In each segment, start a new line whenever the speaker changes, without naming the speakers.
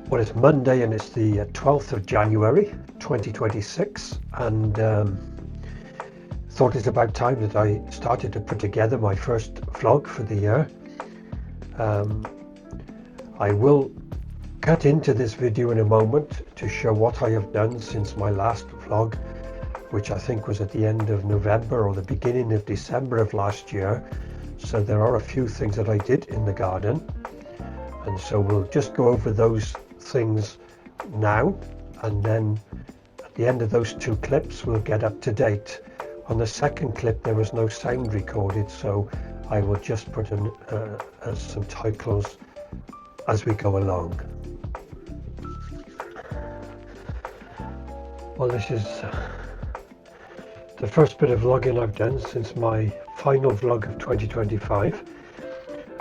Well, it's Monday and it's the 12th of January 2026, and thought it's about time that I started to put together my first vlog for the year. I will cut into this video in a moment to show what I have done since my last vlog, which I think was at the end of November or the beginning of December of last year. So there are a few things that I did in the garden, and so we'll just go over those things now, and then at the end of those two clips we'll get up to date. On the second clip there was no sound recorded, so I will just put in some titles as we go along. Well, this is the first bit of vlogging I've done since my final vlog of 2025,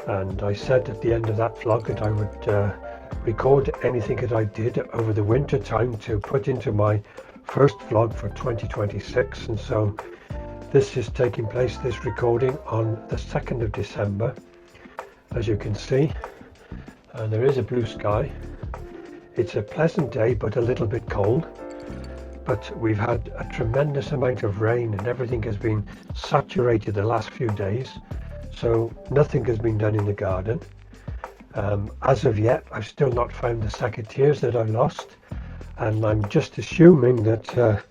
and I said at the end of that vlog that I would record anything that I did over the winter time to put into my first vlog for 2026, and so this is taking place, this recording, on the 2nd of December, as you can see, and there is a blue sky. It's a pleasant day but a little bit cold, but we've had a tremendous amount of rain and everything has been saturated the last few days, so nothing has been done in the garden. As of yet, I've still not found the secateurs that I lost, and I'm just assuming that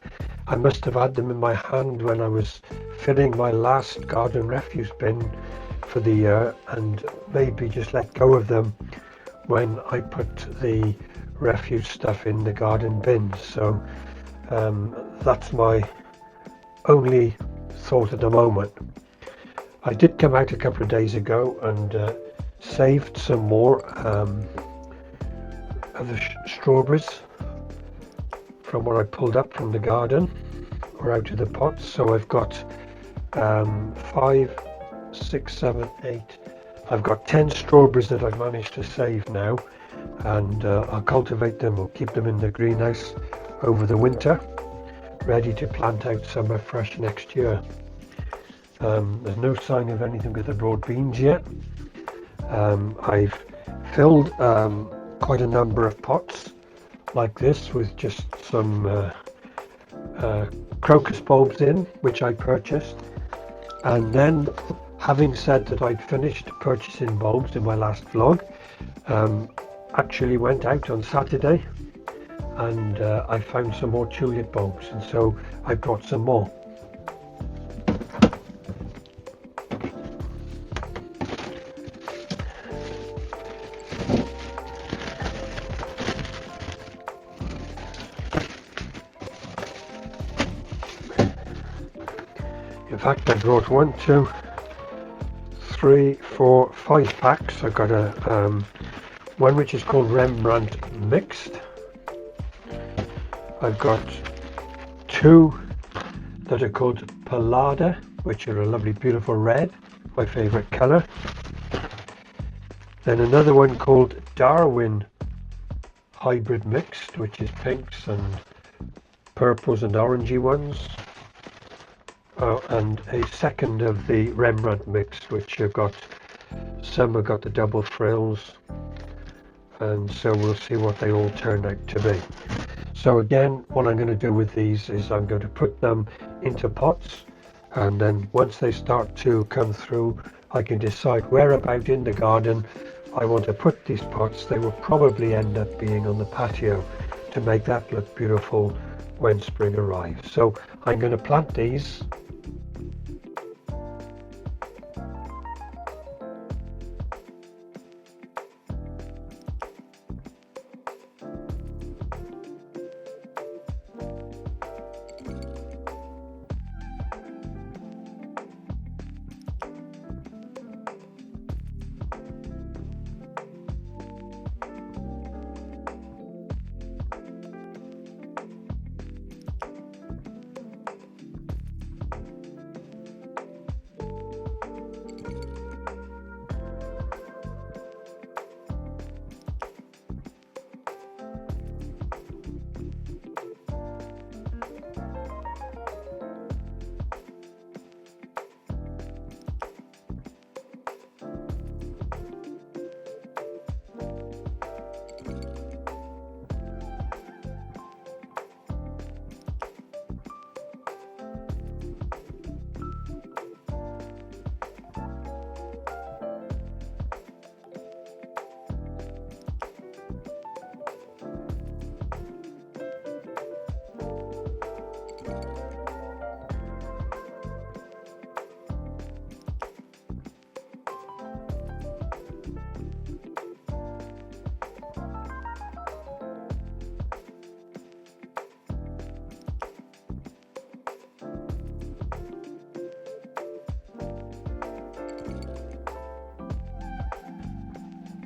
I must have had them in my hand when I was filling my last garden refuse bin for the year, and maybe just let go of them when I put the refuse stuff in the garden bins. So that's my only thought at the moment. I did come out a couple of days ago and saved some more of the strawberries from what I pulled up from the garden or out of the pots. So I've got 5, 6, 7, 8. I've got 10 strawberries that I've managed to save now, and I'll cultivate them or keep them in the greenhouse over the winter, ready to plant out summer fresh next year. There's no sign of anything with the broad beans yet. I've filled quite a number of pots like this with just some crocus bulbs in, which I purchased, and then, having said that I'd finished purchasing bulbs in my last vlog, actually went out on Saturday and I found some more tulip bulbs, and so I brought some more. In fact, I brought 1, 2, 3, 4, 5 packs. I've got a one which is called Rembrandt Mixed. I've got 2 that are called Palada, which are a lovely beautiful red, my favourite colour. Then another one called Darwin Hybrid Mixed, which is pinks and purples and orangey ones. And a second of the Rembrandt Mixed, which have got, some have got the double frills, and so we'll see what they all turn out to be. So again, what I'm going to do with these is I'm going to put them into pots, and then once they start to come through, I can decide where about in the garden I want to put these pots. They will probably end up being on the patio to make that look beautiful when spring arrives. So I'm going to plant these.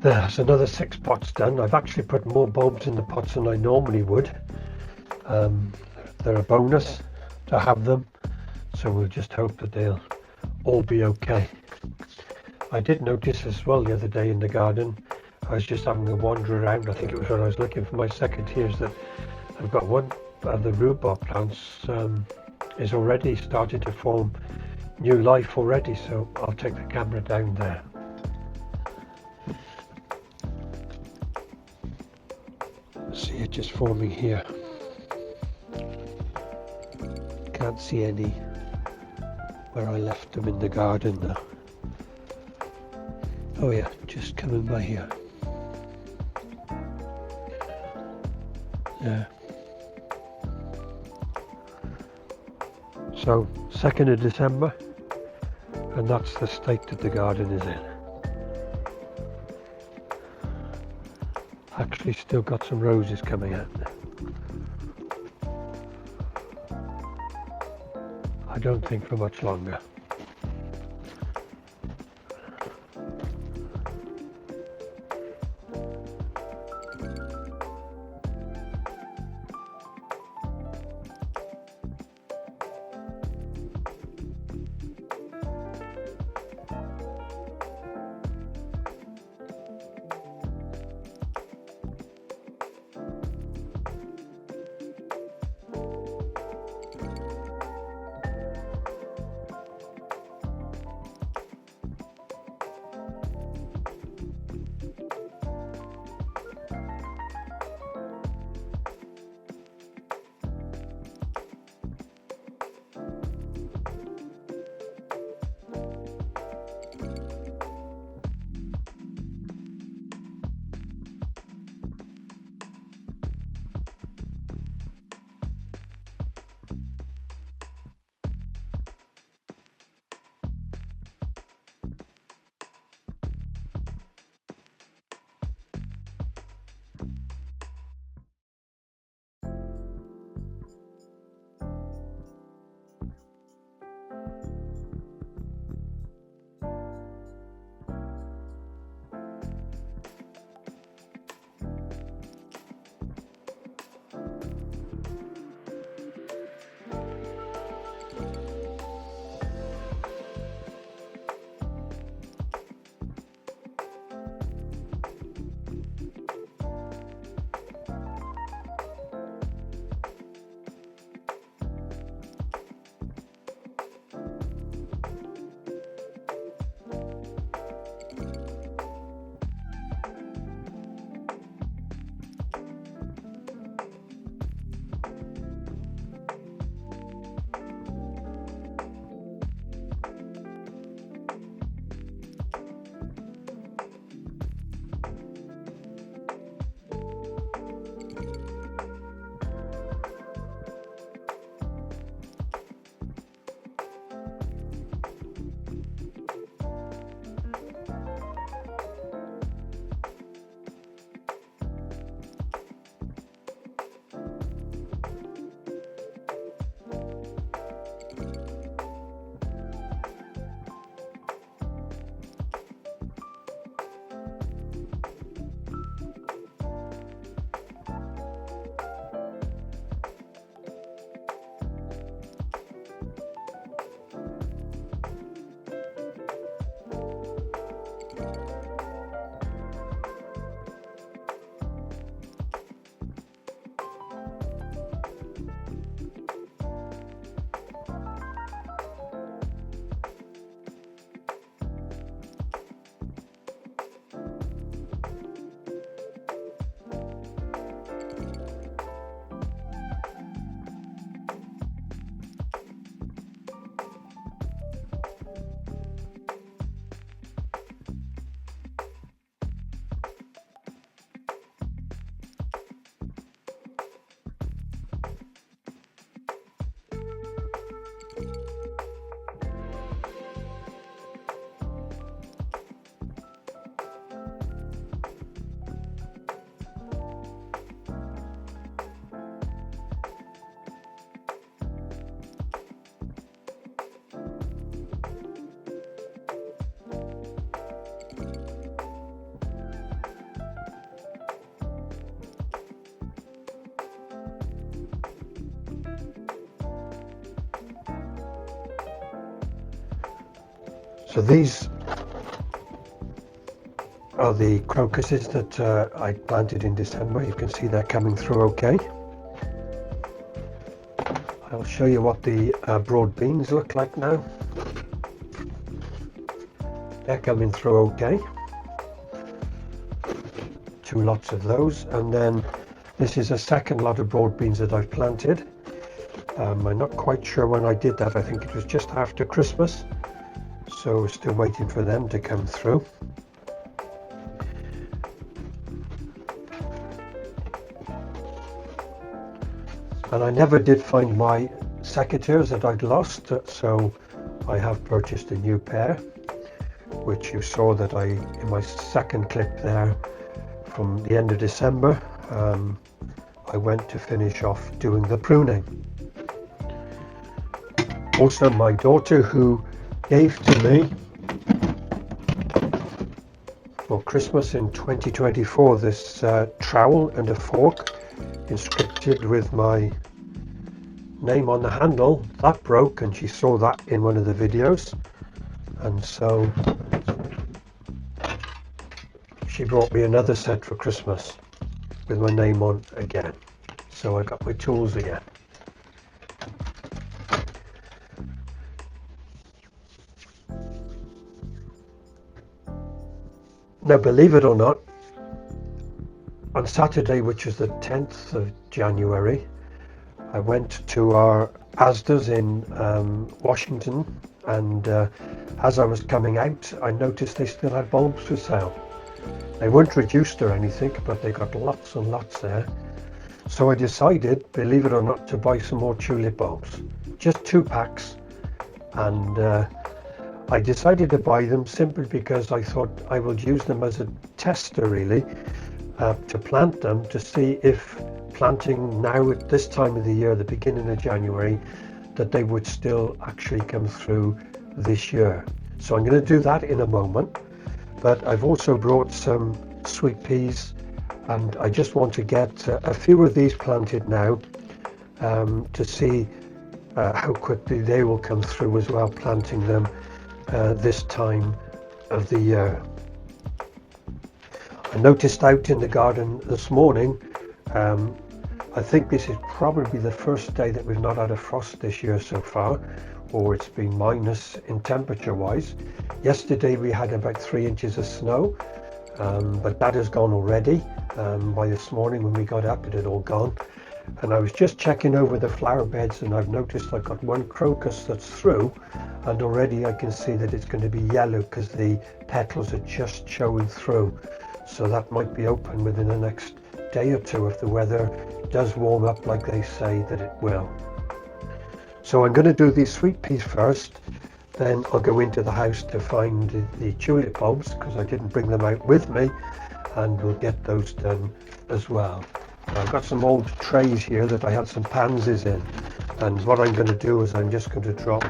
There's another 6 pots done. I've actually put more bulbs in the pots than I normally would. They're a bonus to have them, so we'll just hope that they'll all be okay. I did notice as well the other day in the garden, I was just having a wander around, I think it was when I was looking for my secateurs, that I've got one of the rhubarb plants is already starting to form new life already, so I'll take the camera down there. See it just forming here. Can't see any where I left them in the garden now. Oh yeah, just coming by here. Yeah. So 2nd of December, and that's the state that the garden is in. Actually still got some roses coming out. I don't think for much longer. So these are the crocuses that I planted in December. You can see they're coming through okay. I'll show you what the broad beans look like now. They're coming through okay. 2 lots of those, and then this is a second lot of broad beans that I've planted. I'm not quite sure when I did that. I think it was just after Christmas, so we're still waiting for them to come through. And I never did find my secateurs that I'd lost, so I have purchased a new pair, which you saw that in my second clip there from the end of December, I went to finish off doing the pruning. Also, my daughter, who gave to me for Christmas in 2024 this trowel and a fork inscripted with my name on the handle, that broke, and she saw that in one of the videos, and so she brought me another set for Christmas with my name on again. So I got my tools again. Now, believe it or not, on Saturday, which is the 10th of January, I went to our Asda's in Washington, and as I was coming out, I noticed they still had bulbs for sale. They weren't reduced or anything, but they got lots and lots there. So I decided, believe it or not, to buy some more tulip bulbs. Just 2 packs, and I decided to buy them simply because I thought I would use them as a tester, really, to plant them, to see if planting now at this time of the year, the beginning of January, that they would still actually come through this year. So I'm going to do that in a moment, but I've also brought some sweet peas, and I just want to get a few of these planted now to see how quickly they will come through as well, planting them this time of the year. I noticed out in the garden this morning, I think this is probably the first day that we've not had a frost this year so far, or it's been minus in temperature wise. Yesterday we had about 3 inches of snow, but that has gone already. By this morning when we got up, it had all gone. And I was just checking over the flower beds, and I've noticed I've got 1 crocus that's through, and already I can see that it's going to be yellow because the petals are just showing through. So that might be open within the next day or 2 if the weather does warm up like they say that it will. So I'm going to do these sweet peas first, then I'll go into the house to find the tulip bulbs because I didn't bring them out with me, and we'll get those done as well. I've got some old trays here that I had some pansies in, and what I'm going to do is I'm just going to drop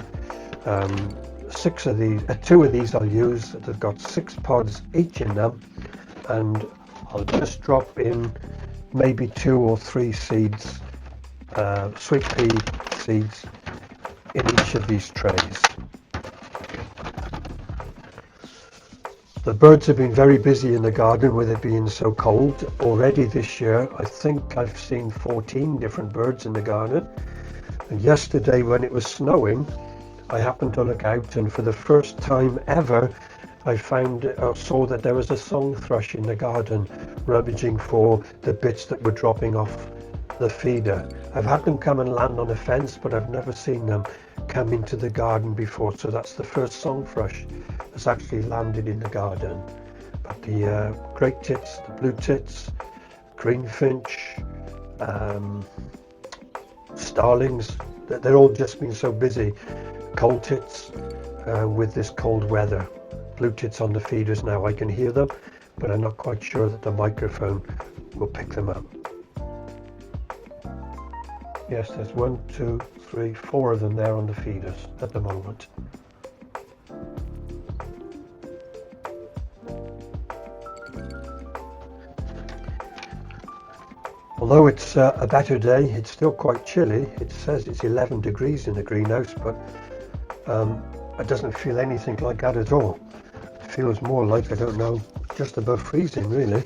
6 of these, 2 of these I'll use that have got 6 pods each in them, and I'll just drop in maybe 2 or 3 seeds, sweet pea seeds, in each of these trays. The birds have been very busy in the garden with it being so cold. Already this year, I think I've seen 14 different birds in the garden. And yesterday when it was snowing, I happened to look out, and for the first time ever, I saw that there was a song thrush in the garden, rummaging for the bits that were dropping off the feeder. I've had them come and land on a fence, but I've never seen them come into the garden before, so that's the first song thrush that's actually landed in the garden. But the great tits, the blue tits, greenfinch, starlings, they're all just been so busy. Cold tits with this cold weather. Blue tits on the feeders now, I can hear them, but I'm not quite sure that the microphone will pick them up. Yes, there's 1, 2, 3, 4 of them there on the feeders at the moment. Although it's a better day, it's still quite chilly. It says it's 11 degrees in the greenhouse, but it doesn't feel anything like that at all. It feels more like, I don't know, just above freezing really.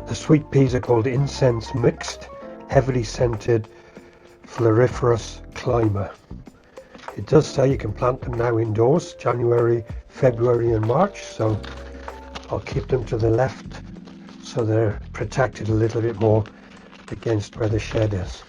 The sweet peas are called incense mixed, heavily scented floriferous climber. It does say you can plant them now indoors, January, February and March, so I'll keep them to the left so they're protected a little bit more against where the shed is.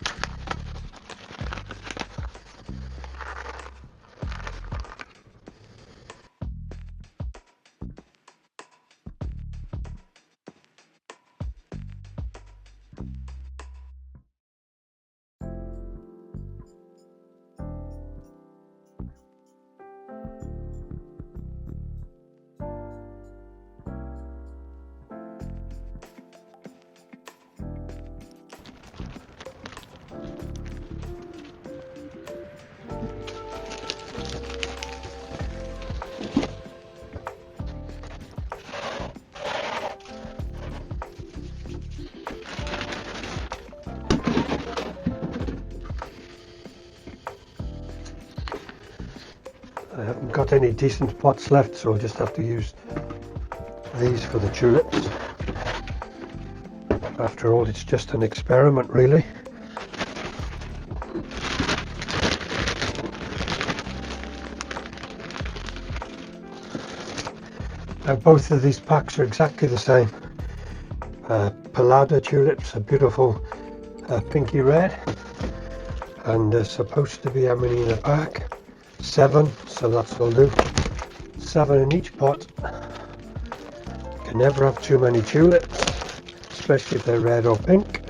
I haven't got any decent pots left, so I'll just have to use these for the tulips. After all, it's just an experiment really. Now both of these packs are exactly the same. Palada tulips, a beautiful pinky red, and they're supposed to be how many in a pack? 7, so that's what I'll do. 7 in each pot. You can never have too many tulips, especially if they're red or pink.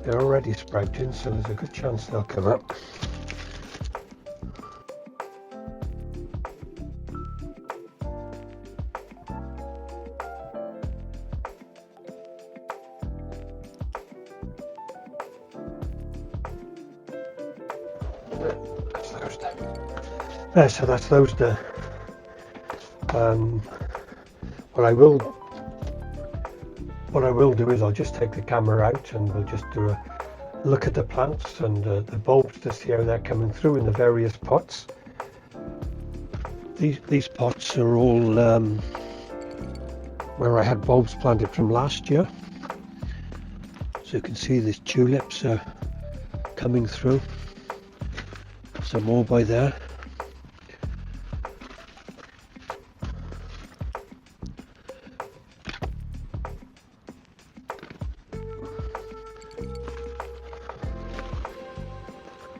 They're already sprouting, so there's a good chance they'll come up. So that's those there. What I will do is I'll just take the camera out and we'll just do a look at the plants and the bulbs to see how they're coming through in the various pots. These pots are all where I had bulbs planted from last year. So you can see these tulips are coming through. Some more by there.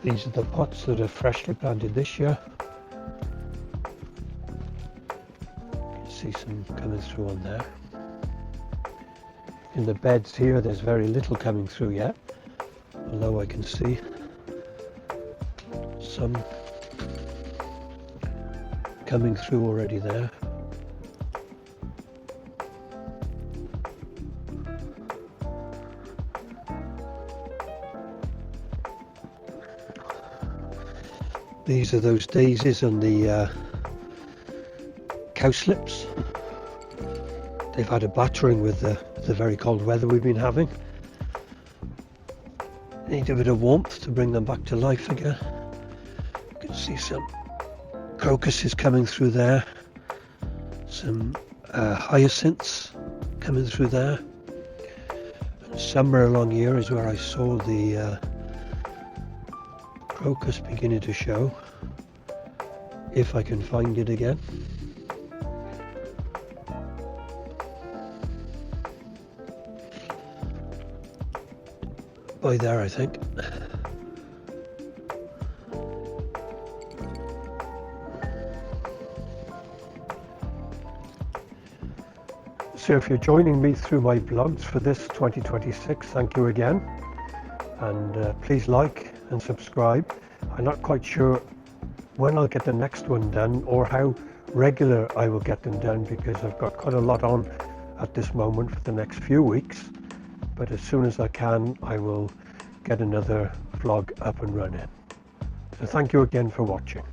These are the pots that are freshly planted this year. You can see some coming through on there. In the beds here, there's very little coming through yet, although I can see some coming through already there. These are those daisies and the cowslips. They've had a battering with the very cold weather we've been having. Need a bit of warmth to bring them back to life again. You can see some crocuses coming through there. Some hyacinths coming through there. And somewhere along here is where I saw the crocus beginning to show, if I can find it again. By there, I think. So if you're joining me through my vlogs for this 2026, thank you again, and please like and subscribe. I'm not quite sure when I'll get the next one done or how regular I will get them done, because I've got quite a lot on at this moment for the next few weeks, but as soon as I can I will get another vlog up and running. So thank you again for watching.